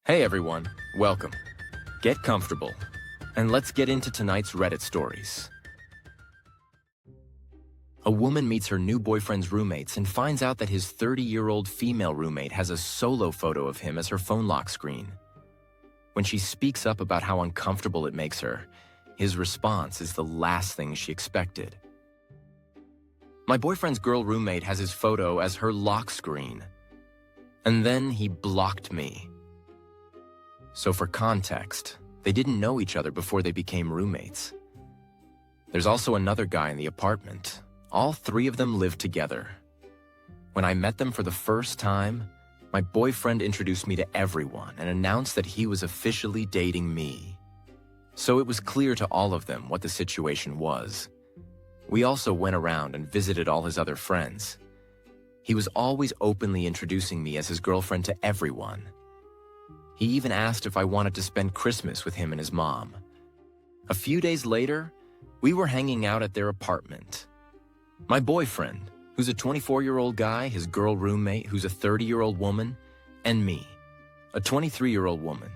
Hey everyone, welcome. Get comfortable, and let's get into tonight's Reddit stories. A woman meets her new boyfriend's roommates and finds out that his 30-year-old female roommate has a solo photo of him as her phone lock screen. When she speaks up about how uncomfortable it makes her, his response is the last thing she expected. My boyfriend's girl roommate has his photo as her lock screen, and then he blocked me. So for context, they didn't know each other before they became roommates. There's also another guy in the apartment. All three of them live together. When I met them for the first time, my boyfriend introduced me to everyone and announced that he was officially dating me. So it was clear to all of them what the situation was. We also went around and visited all his other friends. He was always openly introducing me as his girlfriend to everyone. He even asked if I wanted to spend Christmas with him and his mom. A few days later, we were hanging out at their apartment. My boyfriend, who's a 24-year-old guy, his girl roommate, who's a 30-year-old woman, and me, a 23-year-old woman.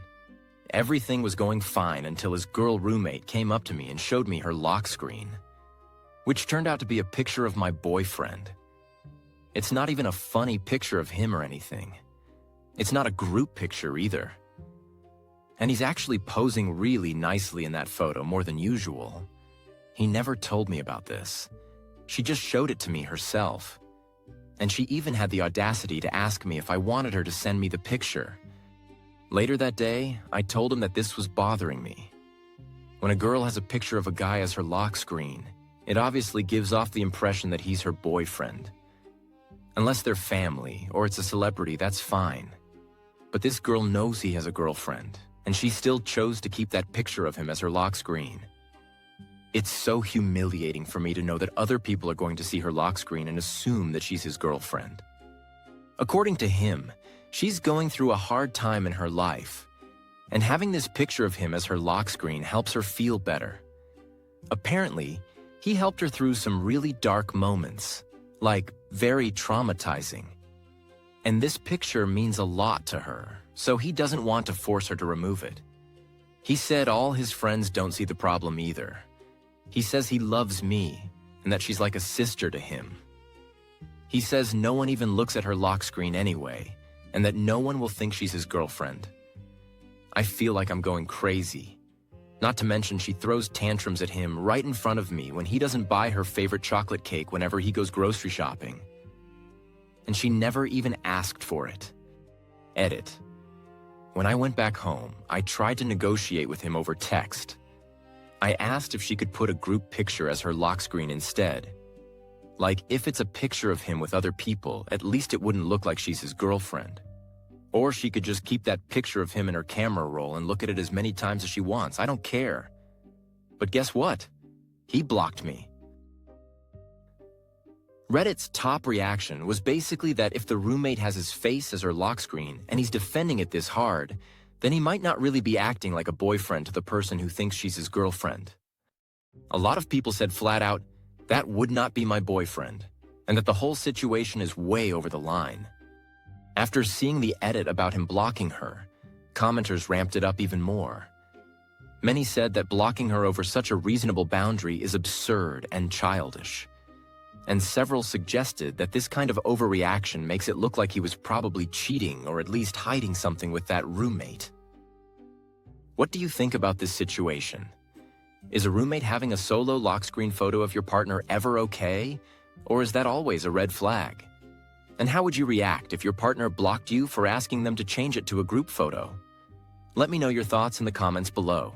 Everything was going fine until his girl roommate came up to me and showed me her lock screen, which turned out to be a picture of my boyfriend. It's not even a funny picture of him or anything. It's not a group picture either. And he's actually posing really nicely in that photo, more than usual. He never told me about this. She just showed it to me herself. And she even had the audacity to ask me if I wanted her to send me the picture. Later that day, I told him that this was bothering me. When a girl has a picture of a guy as her lock screen, it obviously gives off the impression that he's her boyfriend. Unless they're family or it's a celebrity, that's fine. But this girl knows he has a girlfriend, and she still chose to keep that picture of him as her lock screen. It's so humiliating for me to know that other people are going to see her lock screen and assume that she's his girlfriend. According to him, she's going through a hard time in her life, and having this picture of him as her lock screen helps her feel better. Apparently, he helped her through some really dark moments, like very traumatizing. And this picture means a lot to her, so he doesn't want to force her to remove it. He said all his friends don't see the problem either. He says he loves me, and that she's like a sister to him. He says no one even looks at her lock screen anyway, and that no one will think she's his girlfriend. I feel like I'm going crazy. Not to mention she throws tantrums at him right in front of me when he doesn't buy her favorite chocolate cake whenever he goes grocery shopping. And she never even asked for it. Edit. When I went back home, I tried to negotiate with him over text. I asked if she could put a group picture as her lock screen instead. Like, if it's a picture of him with other people, at least it wouldn't look like she's his girlfriend. Or she could just keep that picture of him in her camera roll and look at it as many times as she wants. I don't care. But guess what? He blocked me. Reddit's top reaction was basically that if the roommate has his face as her lock screen and he's defending it this hard, then he might not really be acting like a boyfriend to the person who thinks she's his girlfriend. A lot of people said flat out, that would not be my boyfriend, and that the whole situation is way over the line. After seeing the edit about him blocking her, commenters ramped it up even more. Many said that blocking her over such a reasonable boundary is absurd and childish. And several suggested that this kind of overreaction makes it look like he was probably cheating or at least hiding something with that roommate. What do you think about this situation? Is a roommate having a solo lock screen photo of your partner ever okay? Or is that always a red flag? And how would you react if your partner blocked you for asking them to change it to a group photo? Let me know your thoughts in the comments below.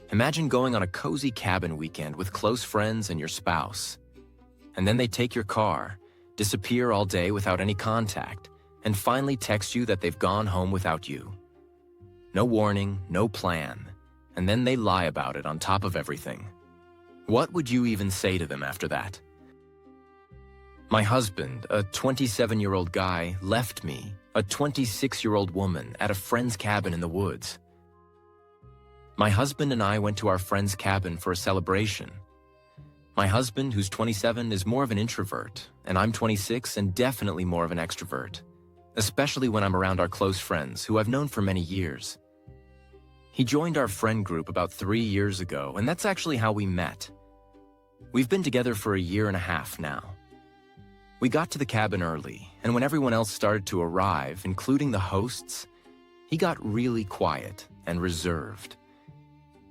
Imagine going on a cozy cabin weekend with close friends and your spouse. And then they take your car, disappear all day without any contact, and finally text you that they've gone home without you. No warning, no plan, and then they lie about it on top of everything. What would you even say to them after that? My husband, a 27-year-old guy, left me, a 26-year-old woman, at a friend's cabin in the woods. My husband and I went to our friend's cabin for a celebration. My husband, who's 27, is more of an introvert, and I'm 26 and definitely more of an extrovert. especially when I'm around our close friends who I've known for many years. He joined our friend group about 3 years ago, and that's actually how we met. We've been together for a year and a half now. We got to the cabin early, and when everyone else started to arrive, including the hosts, he got really quiet and reserved.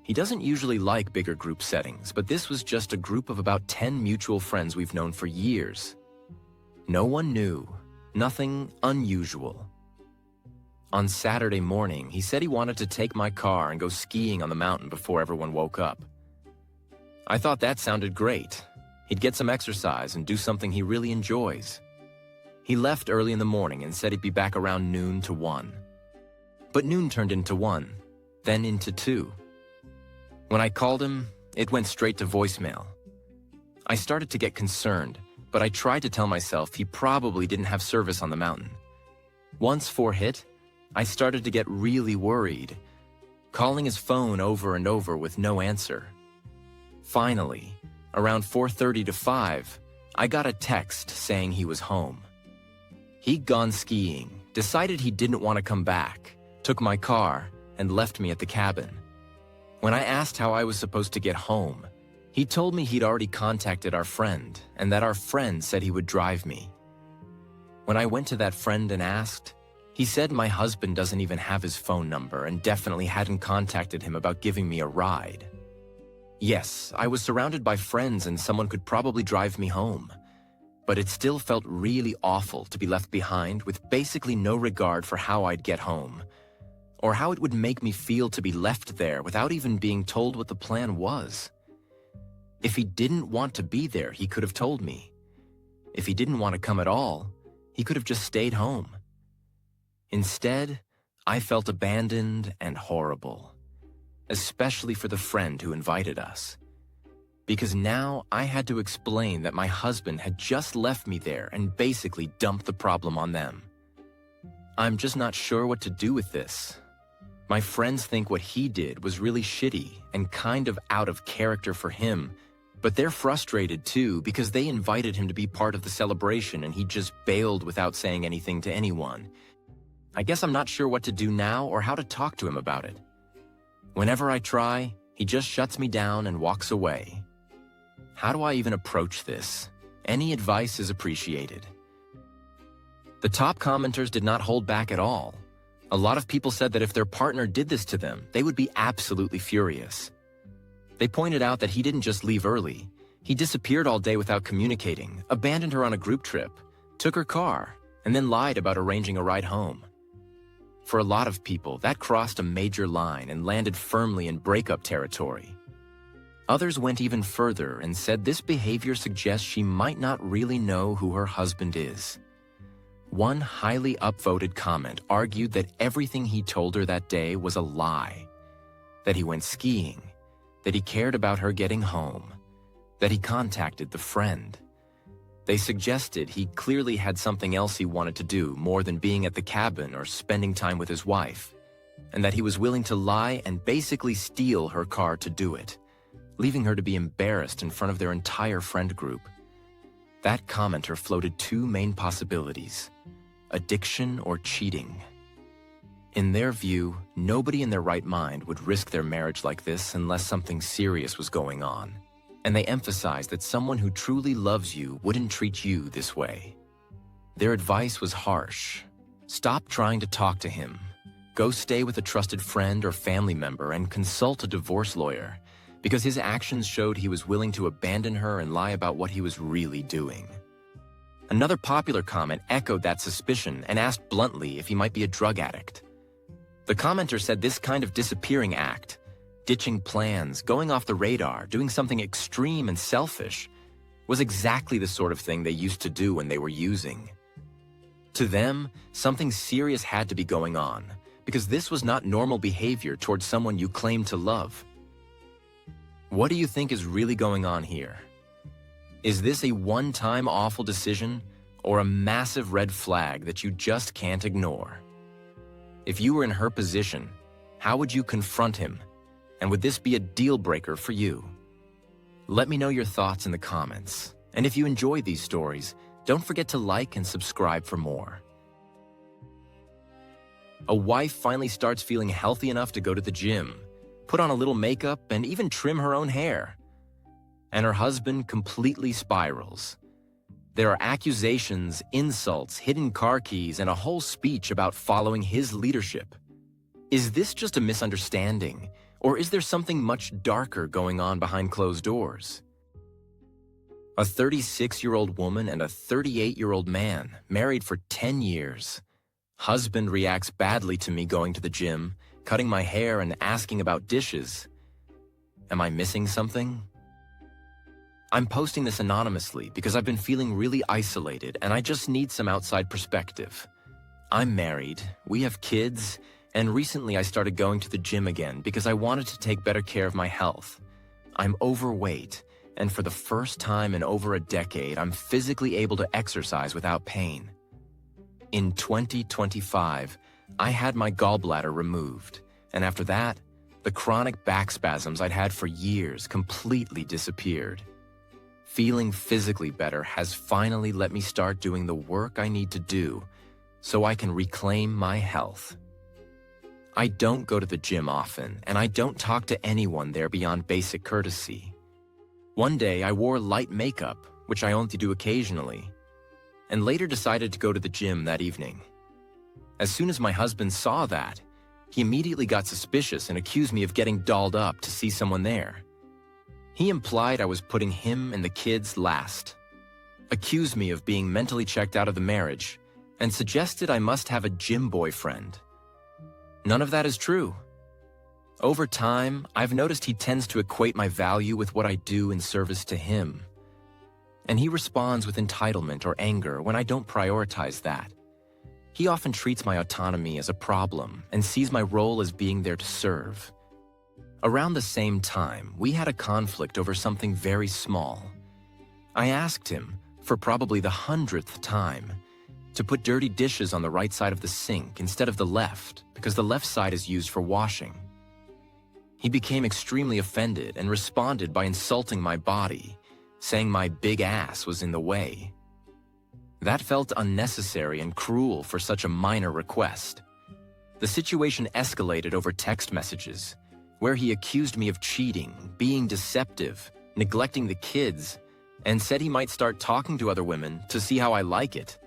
He doesn't usually like bigger group settings, but this was just a group of about 10 mutual friends we've known for years. No one new, nothing unusual. On Saturday morning, he said he wanted to take my car and go skiing on the mountain before everyone woke up. I thought that sounded great. He'd get some exercise and do something he really enjoys. He left early in the morning and said he'd be back around noon to 1. But noon turned into 1, then into 2. When I called him, it went straight to voicemail. I started to get concerned, but I tried to tell myself he probably didn't have service on the mountain. Once 4 hit, I started to get really worried, calling his phone over and over with no answer. Finally, around 4:30 to 5, I got a text saying he was home. He'd gone skiing, decided he didn't want to come back, took my car, and left me at the cabin. When I asked how I was supposed to get home, he told me he'd already contacted our friend and that our friend said he would drive me. When I went to that friend and asked, he said my husband doesn't even have his phone number and definitely hadn't contacted him about giving me a ride. Yes, I was surrounded by friends and someone could probably drive me home, but it still felt really awful to be left behind with basically no regard for how I'd get home, or how it would make me feel to be left there without even being told what the plan was. If he didn't want to be there, he could have told me. If he didn't want to come at all, he could have just stayed home. Instead, I felt abandoned and horrible, especially for the friend who invited us. Because now I had to explain that my husband had just left me there and basically dumped the problem on them. I'm just not sure what to do with this. My friends think what he did was really shitty and kind of out of character for him, but they're frustrated too because they invited him to be part of the celebration and he just bailed without saying anything to anyone. I guess I'm not sure what to do now or how to talk to him about it. Whenever I try, he just shuts me down and walks away. How do I even approach this? Any advice is appreciated. The top commenters did not hold back at all. A lot of people said that if their partner did this to them, they would be absolutely furious. They pointed out that he didn't just leave early. He disappeared all day without communicating, abandoned her on a group trip, took her car, and then lied about arranging a ride home. For a lot of people, that crossed a major line and landed firmly in breakup territory. Others went even further and said this behavior suggests she might not really know who her husband is. One highly upvoted comment argued that everything he told her that day was a lie, that he went skiing, that he cared about her getting home, that he contacted the friend. They suggested he clearly had something else he wanted to do more than being at the cabin or spending time with his wife, and that he was willing to lie and basically steal her car to do it, leaving her to be embarrassed in front of their entire friend group. That commenter floated 2 main possibilities: addiction or cheating. In their view, nobody in their right mind would risk their marriage like this unless something serious was going on. And they emphasized that someone who truly loves you wouldn't treat you this way. Their advice was harsh. Stop trying to talk to him. Go stay with a trusted friend or family member and consult a divorce lawyer, because his actions showed he was willing to abandon her and lie about what he was really doing. Another popular comment echoed that suspicion and asked bluntly if he might be a drug addict. The commenter said this kind of disappearing act, ditching plans, going off the radar, doing something extreme and selfish, was exactly the sort of thing they used to do when they were using. To them, something serious had to be going on, because this was not normal behavior towards someone you claim to love. What do you think is really going on here? Is this a one-time awful decision or a massive red flag that you just can't ignore? If you were in her position, how would you confront him? And would this be a deal breaker for you? Let me know your thoughts in the comments. And if you enjoy these stories, don't forget to like and subscribe for more. A wife finally starts feeling healthy enough to go to the gym, put on a little makeup, and even trim her own hair. And her husband completely spirals. There are accusations, insults, hidden car keys, and a whole speech about following his leadership. Is this just a misunderstanding, or is there something much darker going on behind closed doors? A 36-year-old woman and a 38-year-old man, married for 10 years. Husband reacts badly to me going to the gym, cutting my hair and asking about dishes. Am I missing something? I'm posting this anonymously because I've been feeling really isolated and I just need some outside perspective. I'm married, we have kids, and recently I started going to the gym again because I wanted to take better care of my health. I'm overweight, and for the first time in over a decade, I'm physically able to exercise without pain. In 2025, I had my gallbladder removed, and after that, the chronic back spasms I'd had for years completely disappeared. Feeling physically better has finally let me start doing the work I need to do so I can reclaim my health. I don't go to the gym often, and I don't talk to anyone there beyond basic courtesy. One day, I wore light makeup, which I only do occasionally, and later decided to go to the gym that evening. As soon as my husband saw that, he immediately got suspicious and accused me of getting dolled up to see someone there. He implied I was putting him and the kids last, accused me of being mentally checked out of the marriage, and suggested I must have a gym boyfriend. None of that is true. Over time, I've noticed he tends to equate my value with what I do in service to him. And he responds with entitlement or anger when I don't prioritize that. He often treats my autonomy as a problem and sees my role as being there to serve. Around the same time, we had a conflict over something very small. I asked him, for probably the 100th time, to put dirty dishes on the right side of the sink instead of the left, because the left side is used for washing. He became extremely offended and responded by insulting my body, saying my big ass was in the way. That felt unnecessary and cruel for such a minor request. The situation escalated over text messages, where he accused me of cheating, being deceptive, neglecting the kids, and said he might start talking to other women to see how I like it.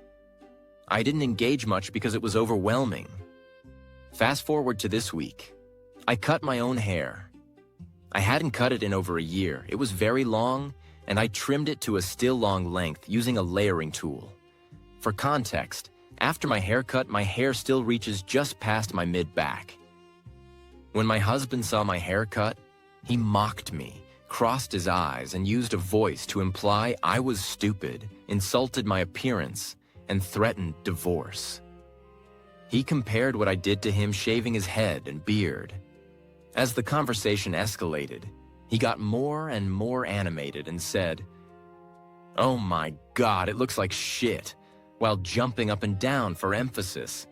I didn't engage much because it was overwhelming. Fast forward to this week. I cut my own hair. I hadn't cut it in over a year. It was very long, and I trimmed it to a still long length using a layering tool. For context, after my haircut, my hair still reaches just past my mid-back. When my husband saw my haircut, he mocked me, crossed his eyes, and used a voice to imply I was stupid, insulted my appearance, and threatened divorce. He compared what I did to him shaving his head and beard. As the conversation escalated, he got more and more animated and said, "Oh my God, it looks like shit," while jumping up and down for emphasis.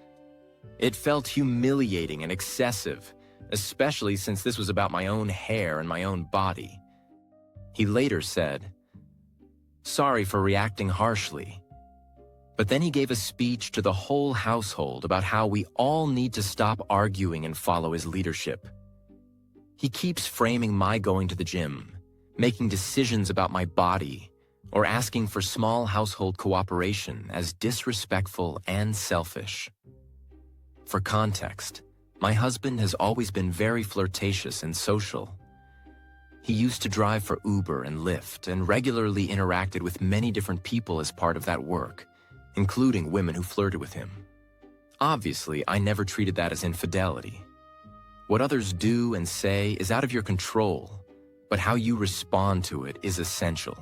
It felt humiliating and excessive, especially since this was about my own hair and my own body. He later said, "Sorry for reacting harshly." But then he gave a speech to the whole household about how we all need to stop arguing and follow his leadership. He keeps framing my going to the gym, making decisions about my body, or asking for small household cooperation as disrespectful and selfish. For context, my husband has always been very flirtatious and social. He used to drive for Uber and Lyft and regularly interacted with many different people as part of that work, including women who flirted with him. Obviously, I never treated that as infidelity. What others do and say is out of your control, but how you respond to it is essential.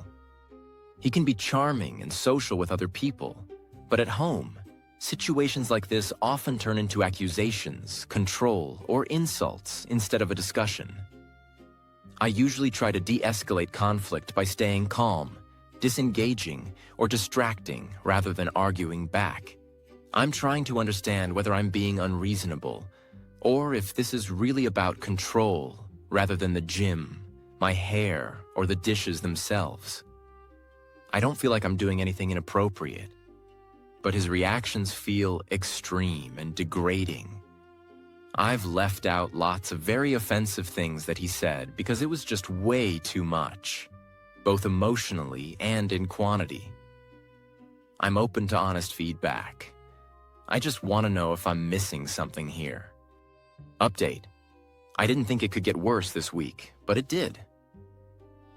He can be charming and social with other people, but at home, situations like this often turn into accusations, control, or insults instead of a discussion. I usually try to de-escalate conflict by staying calm, disengaging, or distracting rather than arguing back. I'm trying to understand whether I'm being unreasonable, or if this is really about control rather than the gym, my hair, or the dishes themselves. I don't feel like I'm doing anything inappropriate, but his reactions feel extreme and degrading, I've left out lots of very offensive things that he said because it was just way too much, both emotionally and in quantity. I'm open to honest feedback. I just want to know if I'm missing something here. Update. I didn't think it could get worse this week, but it did.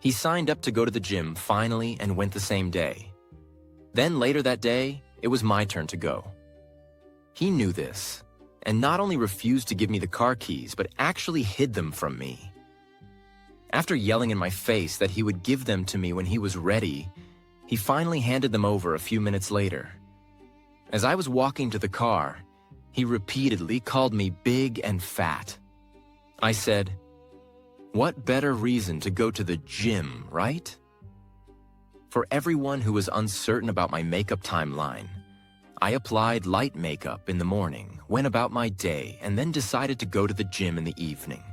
He signed up to go to the gym finally and went the same day. Then later that day, it was my turn to go. He knew this, and not only refused to give me the car keys, but actually hid them from me. After yelling in my face that he would give them to me when he was ready, he finally handed them over a few minutes later. As I was walking to the car, he repeatedly called me big and fat. I said, "What better reason to go to the gym, right?" For everyone who was uncertain about my makeup timeline, I applied light makeup in the morning, went about my day, and then decided to go to the gym in the evening.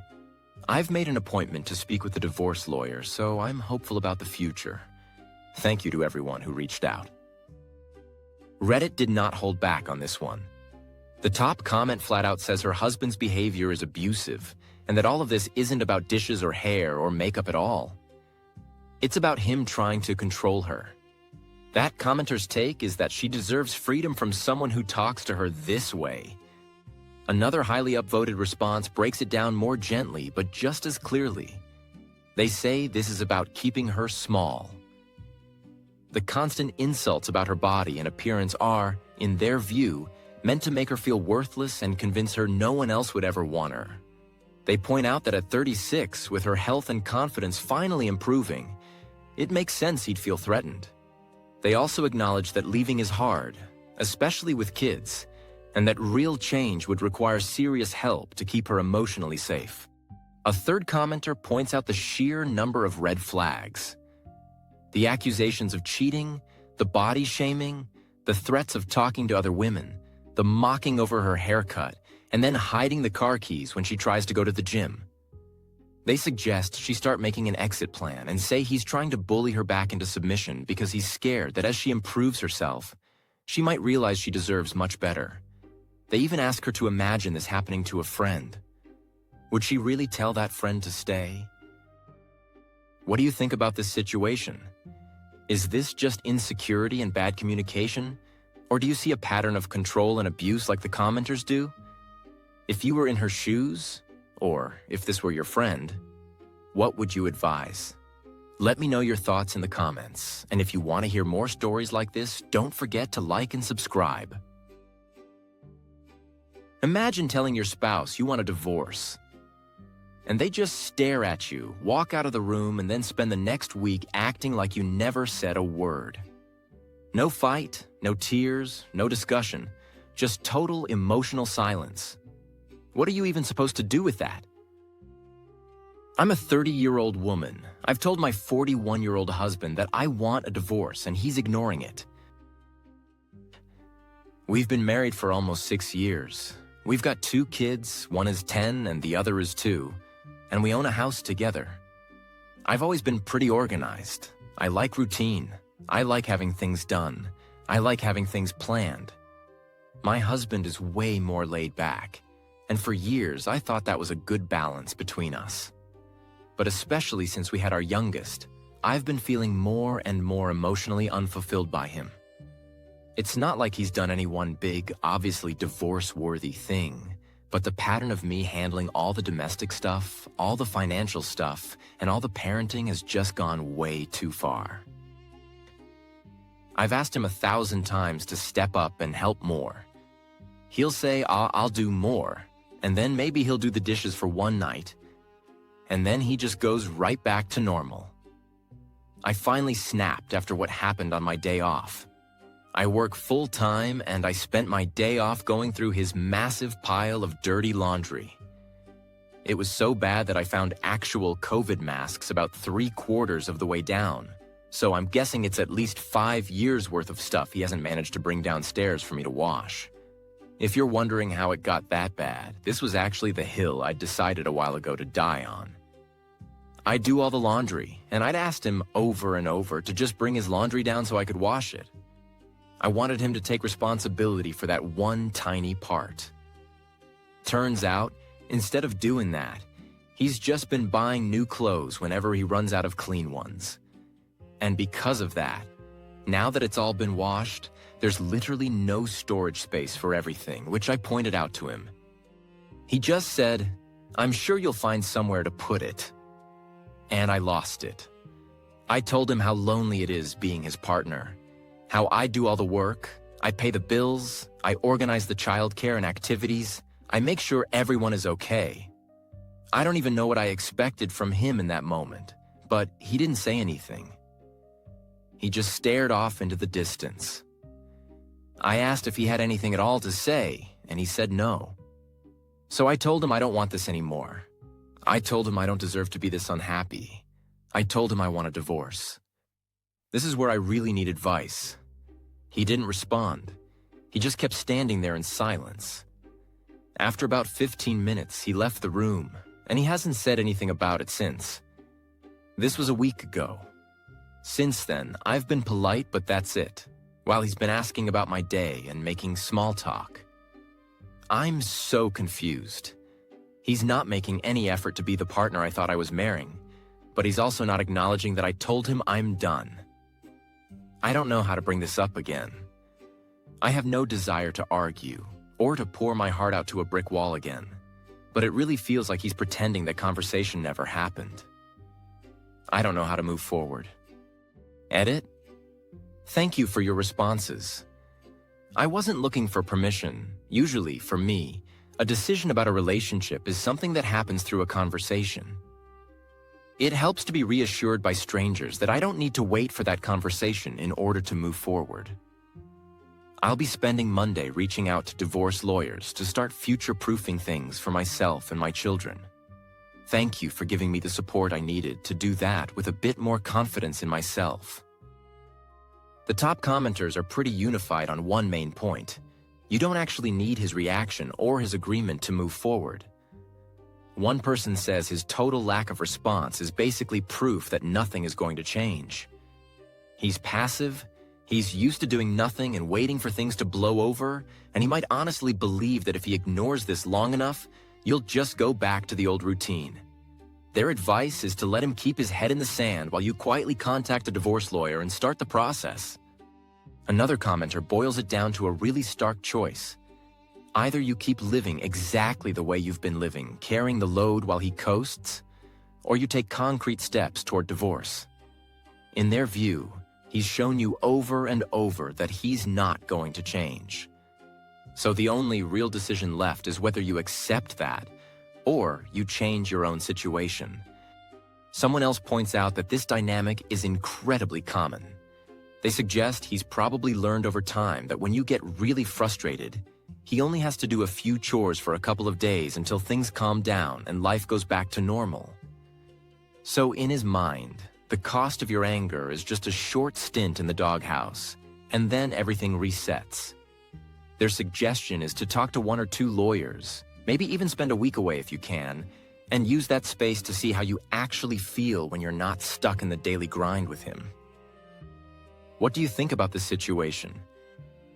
I've made an appointment to speak with a divorce lawyer, so I'm hopeful about the future. Thank you to everyone who reached out. Reddit did not hold back on this one. The top comment flat out says her husband's behavior is abusive, and that all of this isn't about dishes or hair or makeup at all. It's about him trying to control her. That commenter's take is that she deserves freedom from someone who talks to her this way. Another highly upvoted response breaks it down more gently, but just as clearly. They say this is about keeping her small. The constant insults about her body and appearance are, in their view, meant to make her feel worthless and convince her no one else would ever want her. They point out that at 36, with her health and confidence finally improving, it makes sense he'd feel threatened. They also acknowledge that leaving is hard, especially with kids, and that real change would require serious help to keep her emotionally safe. A third commenter points out the sheer number of red flags. The accusations of cheating, the body shaming, the threats of talking to other women, the mocking over her haircut, and then hiding the car keys when she tries to go to the gym. They suggest she start making an exit plan and say he's trying to bully her back into submission because he's scared that as she improves herself, she might realize she deserves much better. They even ask her to imagine this happening to a friend. Would she really tell that friend to stay? What do you think about this situation? Is this just insecurity and bad communication? Or do you see a pattern of control and abuse like the commenters do? If you were in her shoes, or if this were your friend, what would you advise? Let me know your thoughts in the comments, and if you want to hear more stories like this, don't forget to like and subscribe. Imagine telling your spouse you want a divorce, and they just stare at you, walk out of the room, and then spend the next week acting like you never said a word. No fight, no tears, no discussion, just total emotional silence. What are you even supposed to do with that? I'm a 30-year-old woman. I've told my 41-year-old husband that I want a divorce, and he's ignoring it. We've been married for almost 6 years. We've got 2 kids, one is 10 and the other is 2, and we own a house together. I've always been pretty organized. I like routine. I like having things done. I like having things planned. My husband is way more laid back. And for years, I thought that was a good balance between us. But especially since we had our youngest, I've been feeling more and more emotionally unfulfilled by him. It's not like he's done any one big, obviously divorce-worthy thing, but the pattern of me handling all the domestic stuff, all the financial stuff, and all the parenting has just gone way too far. I've asked him 1,000 times to step up and help more. He'll say, I'll do more. And then maybe he'll do the dishes for one night, and then he just goes right back to normal. I finally snapped after what happened on my day off. I work full-time, and I spent my day off going through his massive pile of dirty laundry. It was so bad that I found actual COVID masks about 3/4 of the way down, so I'm guessing it's at least 5 years worth of stuff he hasn't managed to bring downstairs for me to wash. If you're wondering how it got that bad, this was actually the hill I'd decided a while ago to die on. I'd do all the laundry, and I'd asked him over and over to just bring his laundry down so I could wash it. I wanted him to take responsibility for that one tiny part. Turns out, instead of doing that, he's just been buying new clothes whenever he runs out of clean ones. And because of that, now that it's all been washed, there's literally no storage space for everything, which I pointed out to him. He just said, "I'm sure you'll find somewhere to put it." And I lost it. I told him how lonely it is being his partner, how I do all the work, I pay the bills, I organize the childcare and activities, I make sure everyone is okay. I don't even know what I expected from him in that moment, but he didn't say anything. He just stared off into the distance. I asked if he had anything at all to say, and he said no. So I told him I don't want this anymore. I told him I don't deserve to be this unhappy. I told him I want a divorce. This is where I really need advice. He didn't respond. He just kept standing there in silence. After about 15 minutes, he left the room, and he hasn't said anything about it since. This was a week ago. Since then, I've been polite, but that's it, while he's been asking about my day and making small talk. I'm so confused. He's not making any effort to be the partner I thought I was marrying, but he's also not acknowledging that I told him I'm done. I don't know how to bring this up again. I have no desire to argue or to pour my heart out to a brick wall again, but it really feels like he's pretending that conversation never happened. I don't know how to move forward. Edit? Thank you for your responses. I wasn't looking for permission. Usually, for me, a decision about a relationship is something that happens through a conversation. It helps to be reassured by strangers that I don't need to wait for that conversation in order to move forward. I'll be spending Monday reaching out to divorce lawyers to start future-proofing things for myself and my children. Thank you for giving me the support I needed to do that with a bit more confidence in myself. The top commenters are pretty unified on one main point. You don't actually need his reaction or his agreement to move forward. One person says his total lack of response is basically proof that nothing is going to change. He's passive, he's used to doing nothing and waiting for things to blow over, and he might honestly believe that if he ignores this long enough, you'll just go back to the old routine. Their advice is to let him keep his head in the sand while you quietly contact a divorce lawyer and start the process. Another commenter boils it down to a really stark choice. Either you keep living exactly the way you've been living, carrying the load while he coasts, or you take concrete steps toward divorce. In their view, he's shown you over and over that he's not going to change. So the only real decision left is whether you accept that, or you change your own situation. Someone else points out that this dynamic is incredibly common. They suggest he's probably learned over time that when you get really frustrated, he only has to do a few chores for a couple of days until things calm down and life goes back to normal. So in his mind, the cost of your anger is just a short stint in the doghouse, and then everything resets. Their suggestion is to talk to 1 or 2 lawyers, maybe even spend a week away if you can, and use that space to see how you actually feel when you're not stuck in the daily grind with him. What do you think about this situation?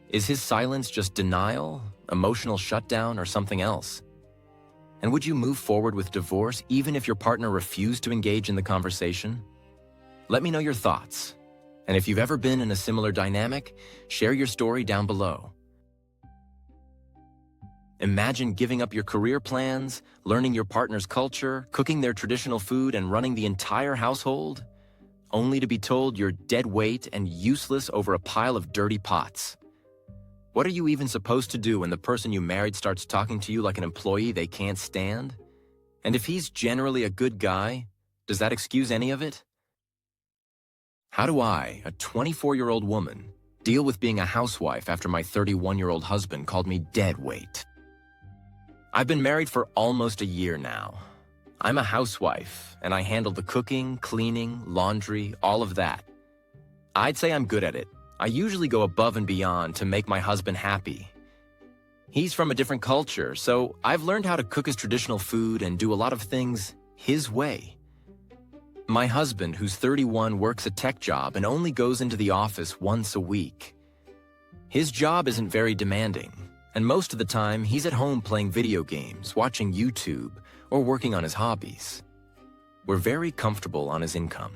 Is his silence just denial, emotional shutdown, or something else? And would you move forward with divorce even if your partner refused to engage in the conversation? Let me know your thoughts. And if you've ever been in a similar dynamic, share your story down below. Imagine giving up your career plans, learning your partner's culture, cooking their traditional food, and running the entire household, only to be told you're dead weight and useless over a pile of dirty pots. What are you even supposed to do when the person you married starts talking to you like an employee they can't stand? And if he's generally a good guy, does that excuse any of it? How do I, a 24-year-old woman, deal with being a housewife after my 31-year-old husband called me dead weight? I've been married for almost a year now. I'm a housewife, and I handle the cooking, cleaning, laundry, all of that. I'd say I'm good at it. I usually go above and beyond to make my husband happy. He's from a different culture, so I've learned how to cook his traditional food and do a lot of things his way. My husband, who's 31, works a tech job and only goes into the office once a week. His job isn't very demanding. And most of the time, he's at home playing video games, watching YouTube, or working on his hobbies. We're very comfortable on his income.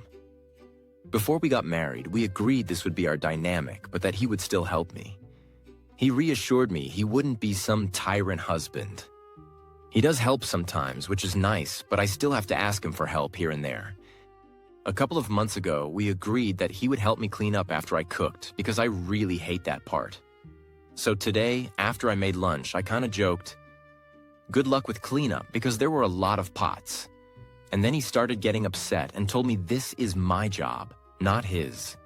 Before we got married, we agreed this would be our dynamic, but that he would still help me. He reassured me he wouldn't be some tyrant husband. He does help sometimes, which is nice, but I still have to ask him for help here and there. A couple of months ago, we agreed that he would help me clean up after I cooked, because I really hate that part. So today, after I made lunch, I kind of joked, "Good luck with cleanup," because there were a lot of pots. And then he started getting upset and told me this is my job, not his.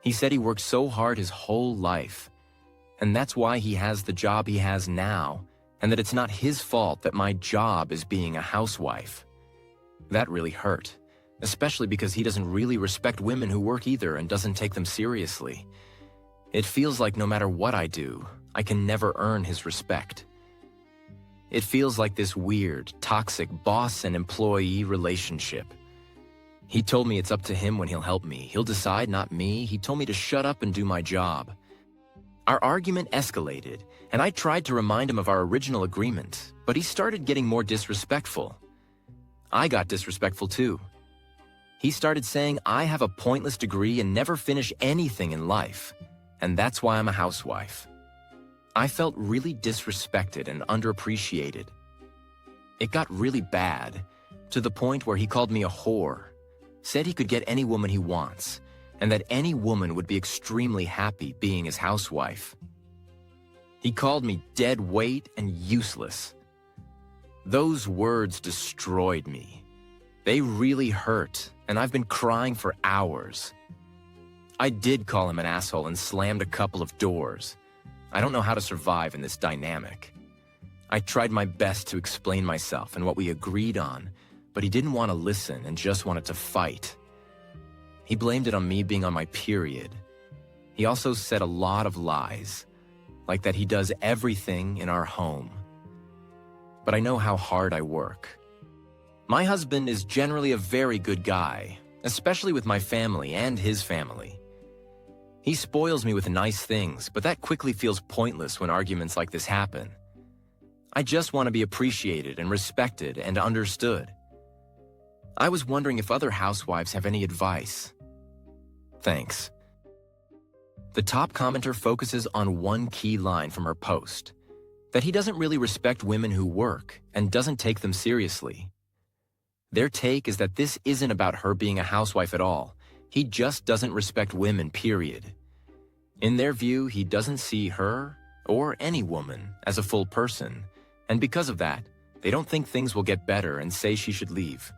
He said he worked so hard his whole life, and that's why he has the job he has now, and that it's not his fault that my job is being a housewife. That really hurt, especially because he doesn't really respect women who work either and doesn't take them seriously. It feels like no matter what I do, I can never earn his respect. It feels like this weird, toxic boss and employee relationship. He told me it's up to him when he'll help me. He'll decide, not me. He told me to shut up and do my job. Our argument escalated, and I tried to remind him of our original agreement, but he started getting more disrespectful. I got disrespectful too. He started saying I have a pointless degree and never finish anything in life, and that's why I'm a housewife. I felt really disrespected and underappreciated. It got really bad, to the point where he called me a whore, said he could get any woman he wants, and that any woman would be extremely happy being his housewife. He called me dead weight and useless. Those words destroyed me. They really hurt, and I've been crying for hours. I did call him an asshole and slammed a couple of doors. I don't know how to survive in this dynamic. I tried my best to explain myself and what we agreed on, but he didn't want to listen and just wanted to fight. He blamed it on me being on my period. He also said a lot of lies, like that he does everything in our home. But I know how hard I work. My husband is generally a very good guy, especially with my family and his family. He spoils me with nice things, but that quickly feels pointless when arguments like this happen. I just want to be appreciated and respected and understood. I was wondering if other housewives have any advice. Thanks. The top commenter focuses on one key line from her post, that he doesn't really respect women who work and doesn't take them seriously. Their take is that this isn't about her being a housewife at all. He just doesn't respect women, period. In their view, he doesn't see her, or any woman, as a full person, and because of that, they don't think things will get better and say she should leave.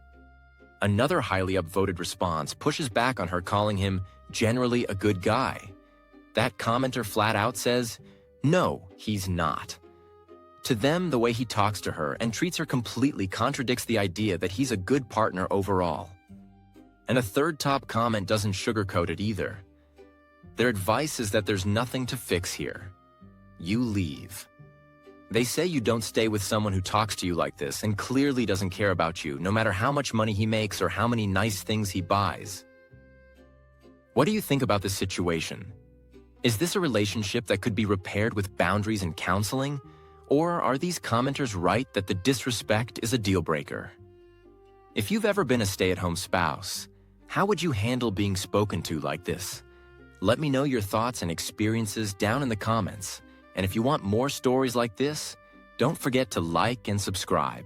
Another highly upvoted response pushes back on her, calling him generally a good guy. That commenter flat out says, no, he's not. To them, the way he talks to her and treats her completely contradicts the idea that he's a good partner overall. And a third top comment doesn't sugarcoat it either. Their advice is that there's nothing to fix here. You leave. They say you don't stay with someone who talks to you like this and clearly doesn't care about you, no matter how much money he makes or how many nice things he buys. What do you think about this situation? Is this a relationship that could be repaired with boundaries and counseling? Or are these commenters right that the disrespect is a deal breaker? If you've ever been a stay-at-home spouse, how would you handle being spoken to like this? Let me know your thoughts and experiences down in the comments. And if you want more stories like this, don't forget to like and subscribe.